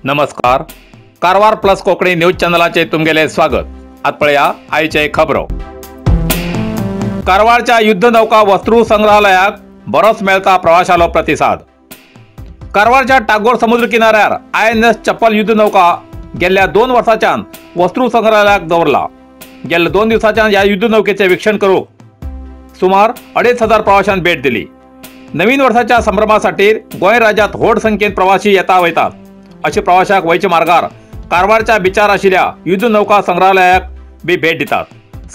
नमस्कार. Karwar plus Konkani news चॅनलाचे तुमगेले स्वागत. आज पळया आयचे खबरो. कारवारच्या युद्धनौका वस्तू संग्रहालयाक बरोच मेळता प्रवाशालो प्रतिसाद. कारवारच्या टागोर समुद्र किनाऱ्यार INS चप्पल युद्धनौका गेल्या 2 वर्सांच्यान वस्तू संग्रहालयाक दवरला. गेल्या 2 दिवसांच्यान ह्या युद्धनौकेचे वीक्षण करूक सुमार 2,500 प्रवाशांनी भेट दिली. नवीन वर्षाच्या संभ्रमासाठी गोंय राज्यात व्हड संख्येन प्रवासी येता वयतात. अशा प्रवाशाक वयच्या मार्गार कारवारच्या बिचार आशिल्ल्या युद्धनौका संग्रहालयाक बी भेट दितात.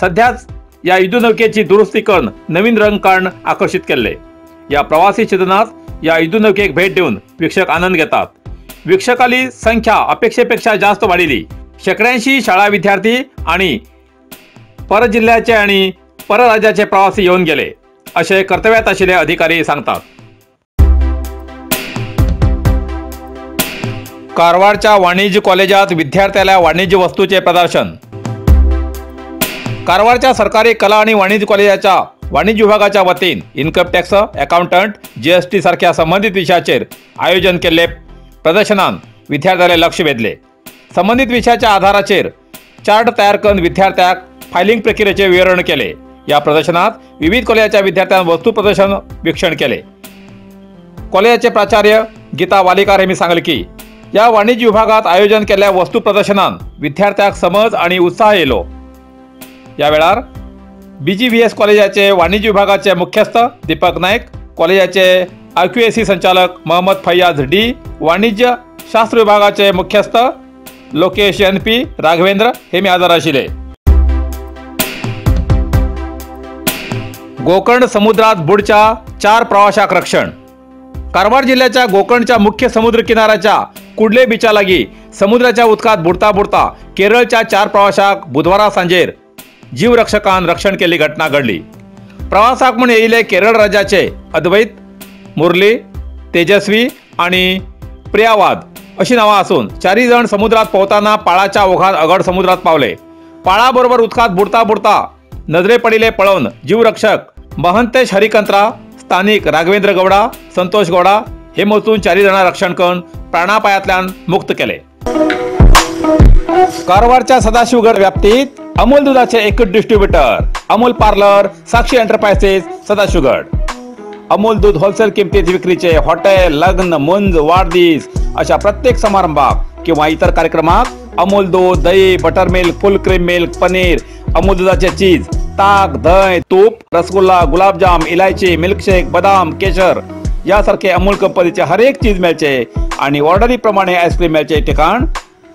सध्याच या युद्धनौकेची दुरुस्ती करून नवीन रंग काढून आकर्षित केले. या प्रवासी शिदनात या युद्धनौकेक भेट देऊन वीक्षक आनंद घेतात. वीक्षकांची संख्या अपेक्षेपेक्षा जास्त वाढली. शेकड्यांशी शाळा विद्यार्थी आणि परजिल्ह्याचे आणि परराज्याचे प्रवासी येऊन गेले असे कर्तव्यात असलेले अधिकारी सांगतात. कारवारच्या वाणिज्य कॉलेजात विद्यार्थ्याला वाणिज्य वस्तूचे प्रदर्शन. कारवारच्या सरकारी कला आणि वाणिज्य कॉलेजाच्या वाणिज्य विभागाच्या वतीन इन्कम टॅक्स, अकाउंटंट, GST सारख्या संबंधित विषयाचेर आयोजन केले प्रदर्शनान विद्यार्थ्याले लक्ष वेधले. संबंधित विषयाच्या आधाराचेर चार्ट तयार करून विद्यार्थ्याक फायलिंग प्रक्रियेचे विवरण केले. या प्रदर्शनात विविध कॉलेजाच्या विद्यार्थ्यांनी वस्तू प्रदर्शन वीक्षण केले. कॉलेजाचे प्राचार्य गीता वालीकार यांनी सांगले की या वाणिज्य विभागात आयोजन केलेल्या वस्तू प्रदर्शनान विद्यार्थ्याक समज आणि उत्साह येलो. या वेळार BGVS कॉलेजाचे वाणिज्य विभागाचे मुख्यस्थ दीपक नाईक, कॉलेजाचे IQAC संचालक मोहम्मद फैयाज D, वाणिज्य शास्त्र विभागाचे मुख्यस्थ लोकेश NP राघवेंद्र हे हजर आशिले. गोकर्ण समुद्रात बुडच्या 4 प्रवाशाक रक्षण. कारवार जिल्ह्याच्या गोकर्णच्या मुख्य समुद्र किनाऱ्याच्या कुडले बीचा लागी समुद्राच्या उदकात बुडता बुडता केरळच्या 4 प्रवाशाक बुधवारा सांजेर जीवरक्षकान रक्षण केली घटना घडली. प्रवासाक म्हूण येयले केरळ राज्याचे अद्वैत, मुरली, तेजस्वी आणि प्रियावाद अशी नावां असून 4 जण समुद्रात पोहताना पाळाच्या ओघात अगड समुद्रात पावले. पाळाबरोबर उदकात बुडता बुडता नजरे पडिले पळवून जीवरक्षक महंतेश हरिकंत्रा, स्थानिक राघवेंद्र गौडा, संतोष गौडा हे मचून 4 जणांना रक्षण करून प्राणापायातल्यान मुक्त केले. कारवारच्या सदाशिवगड व्याप्तीत अमूल दुधाचे एकच distributor Amul parlour, Sakshi enterprises, Sadashivgad. Amul दूध होलसेल किमतीत विक्रीचे हॉटेल, लग्न, मुंज, वाढदिवस अशा प्रत्येक समारंभात किंवा इतर कार्यक्रमात अमूल दूध, दही, बटर मिल्क, फुल क्रीम मिल्क, पनीर, अमूल दुधाचे चीज, ताक, दही, तूप, रसगुल्ला, गुलाबजाम, इलायची, मिल्कशेक, बदाम, केशर यासारखे अमूल कंपनीचे हर एक चीज मिळचे आणि ऑर्डरी प्रमाणे आईस्क्रीम मिळचे ठिकाण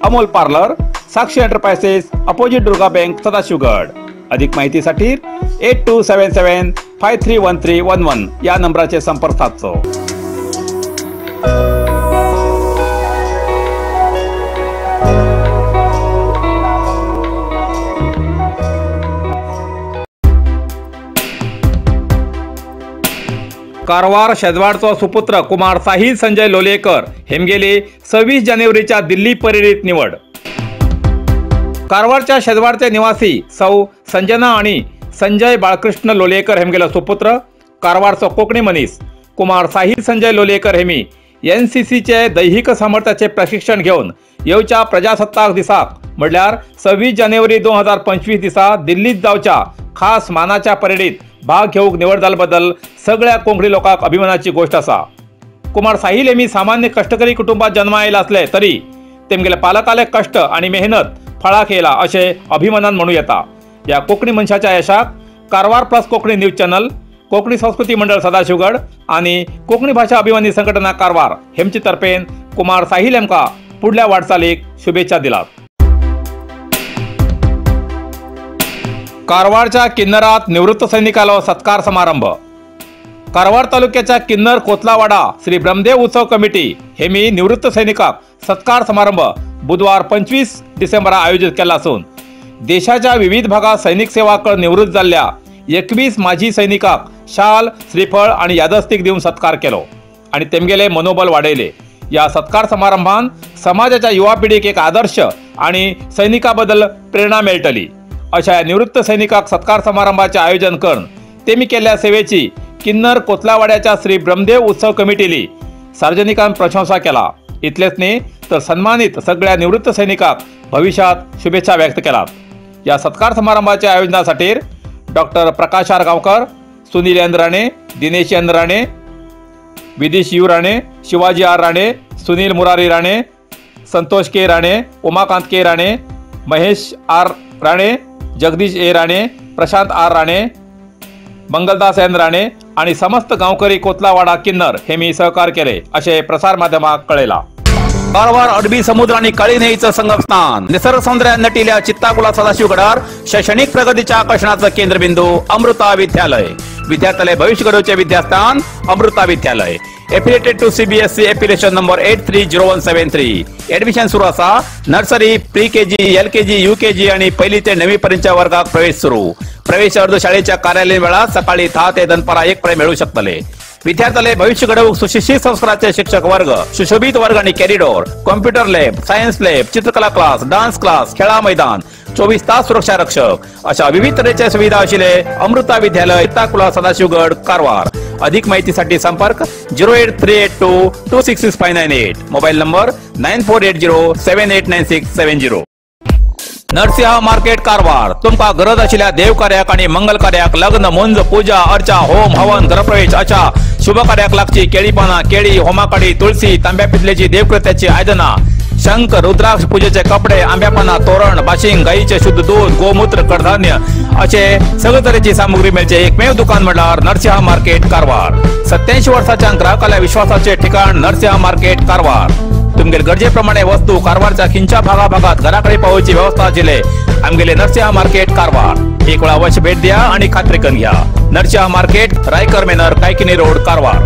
Amul parlour, Sakshi enterprises, opposite Durga bank, Sadashivgad. अधिक माहितीसाठी 8277531311 या नंबराचे संपर्क साधचो. कारवार शेजवाडचो सुपुत्र कुमार साहिल संजय लोलयेकर हेमगेली 26 जानेवारीच्या दिल्ली परेडीत निवड. कारवारच्या शेजवाडचे निवासी सौ संजना आणि संजय बाळकृष्ण लोलयेकर हेमगेलो सुपुत्र कारवारचो कोंकणी मनीस कुमार साहिल संजय लोलयेकर हेमी NCCचे दैहिक सामर्थ्याचे प्रशिक्षण घेऊन येवच्या प्रजासत्ताक दिसाक म्हटल्यार 26 जानेवारी 2025 दिसा दिल्लीत जावच्या खास मानाच्या परेडीत भाग घेऊक निवड जाल्ल्याबद्दल सगळ्या कोंकणी लोकांक अभिमानाची गोष्ट आसा. कुमार साहिल हेमी सामान्य कष्टकरी कुटुंबात जन्मा येयला असले तरी तेमगेले पालकाले कष्ट आणि मेहनत फळाक येयला अशें अभिमानान म्हणू येता. या कोंकणी मनशाच्या यशाक Karwar plus Konkani news channel, Konkani संस्कृती मंडळ सदाशिवगड आणि कोंकणी भाषा अभिमानी संघटना कारवार हेमचे तर्फेन कुमार साहिल हेमका पुढल्या वाटचालीक शुभेच्छा दिलात. कारवारच्या किन्नरात निवृत्त सैनिकालो सत्कार समारंभ. कारवार तालुक्याच्या किन्नर कोतलावाडा श्री ब्रह्मदेव उत्सव कमिटी हेमी निवृत्त सैनिकाक सत्कार समारंभ बुधवार 25 डिसेंबरा आयोजित केला असून देशाच्या विविध भागात सैनिक सेवा करून निवृत्त झालेल्या 21 माजी सैनिकाक शाल, श्रीफळ आणि यादस्तीक देऊन सत्कार केलो आणि तेमगेले मनोबल वाडयले. या सत्कार समारंभात समाजाच्या युवा पिढीक एक आदर्श आणि सैनिकाबद्दल प्रेरणा मेळटली अशा या निवृत्त सैनिकाक सत्कार समारंभाचे आयोजन करून तेमी केल्ल्या सेवेची किन्नर कोतलावाड्याच्या श्री ब्रह्मदेव उत्सव कमिटीली सार्वजनिकांत प्रशंसा केला। इतलेच न्ही तर सन्मानित सगळ्या निवृत्त सैनिकाक भविष्यात शुभेच्छा व्यक्त केल्यात। या सत्कार समारंभाच्या आयोजनासाठी doctor Prakash R Gaonkar, Sunil N Rane, Dinesh N Rane, Vidish U Rane, Shivaji R Rane, Sunil Murari Rane, Santosh K Rane, Umakant K Rane, Mahesh R Rane, Jagdish A Rane, Prashant R Rane, Mangaldas N Rane आणि समस्त गांवकरी कोतलावाडा किन्नर हेमी सहकार केले असे प्रसार माध्यमाक कळयला। कारवार अरबी समुद्र आणि काळी न्हंयेचं संगमस्थान, निसर्ग सौंदर्यात नटिल्ल्या चित्ताकुला सदाशिवगडार शैक्षणिक प्रगतीच्या आकर्षणाचं केंद्रबिंदू अमृता विद्यालय। विद्यार्थ्यालय भविष्य घडोवचे विद्यास्थान Amrita Vidyalaya. Affiliated to CBSE application number 830173। Admission सुरू असा। Nursery, pre KG, LKG, UKG आणि पहिली ते 9वी पर्यंतच्या वर्गात प्रवेश सुरू। प्रवेश अर्ज शाळेच्या कार्यालयीन वेळा सकाळी 10 ते दनपारा 1 पर्यंत मिळू शकतले। विद्यार्थ्यालय भविष्य घडवूक सुशिक्षित संस्काराचे शिक्षक वर्ग, सुशोभित वर्ग आणि corridor, computer lab, science lab, चित्रकला क्लास, डान्स क्लास, खेळा मैदान, 24 तास सुरक्षा रक्षक अशा विविध तऱ्हेच्या सुविधा असलेले अमृता विद्यालय, चित्ताकुला सदाशिवगड, कारवार। अधिक माहितीसाठी संपर्क 08382266598, mobile number 9480789670। Narasimha market Karwar तुमका गरज असलेल्या देव कार्याक आणि मंगल कार्याक, लग्न, मुंज, पूजा, अर्चा, होम, हवन, गृहप्रवेश अशा शुभ कार्याक लागची केळी पाना, केळी, होमाकडी, तुळशी, तांब्या पितलेची देवकृत्याची आयदना, शंख, रुद्राक्ष पूजेचे कपडे, आंब्या पाना, तोरण, बाशिंग, गाईचे शुद्ध दूध, गोमूत्र, कडधान्य असे सगळे तऱ्हेची सामुग्री मिळचे एकमेव दुकान म्हणल्यार नरसिंह मार्केट कारवार। 87 वर्षांच्या ग्राहकाला विश्वासाचे ठिकाण नरसिंह मार्केट कारवार। तुमगेर गरजेप्रमाणे वस्तू कारवारच्या खिंच्या भागाभागात घराकडे पावोवची व्यवस्था आशिल्ले आमगेले नरसिंह मार्केट कारवार। एक वेळा अवश्य भेट द्या आणि खात्री करून घ्या। Narasimha market, Raikar manor, Kaikini road, Karwar.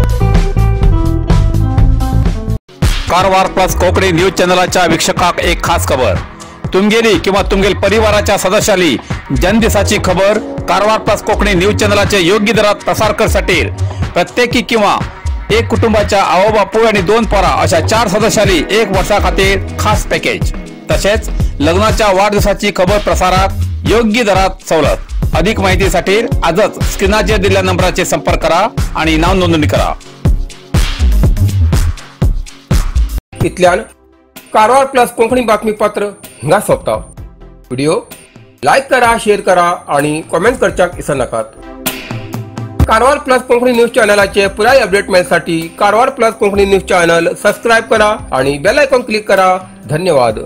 Karwar plus Konkani news चॅनलच्या वीक्षकाक एक खास खबर। तुमगेली किंवा तुमगेल परिवाराच्या सदस्याली जन्मदिसाची खबर कारवार प्लस कोकणी न्यूज चॅनलचे योग्य दरात प्रसार करण्यासाठी प्रत्येकी किंवा एक कुटुंबाच्या आवो बापू आणि 2 पोरा अशा 4 सदस्याली 1 वर्षा खातीर खास पॅकेज। तसेच लग्नाच्या वाढदिवसाची खबर प्रसारात योग्य दरात सवलत। अधिक माहितीसाठी आजच स्क्रीनाचेर दिलेल्या नंबराचे संपर्क करा आणि नाव नोंदणी करा। इतल्यान कारवार प्लस कोंकणी बातमीपत्र हिंगा सोंपता। व्हिडिओ लाईक करा, शेअर करा आणि कमेंट करच्याक विसरू नाकात। कारवार प्लस कोंकणी न्यूज चॅनलाचे पुराय अपडेट मिळण्यासाठी Karwar plus Konkani news channel subscribe करा आणि बेल आयकॉन क्लिक करा। धन्यवाद।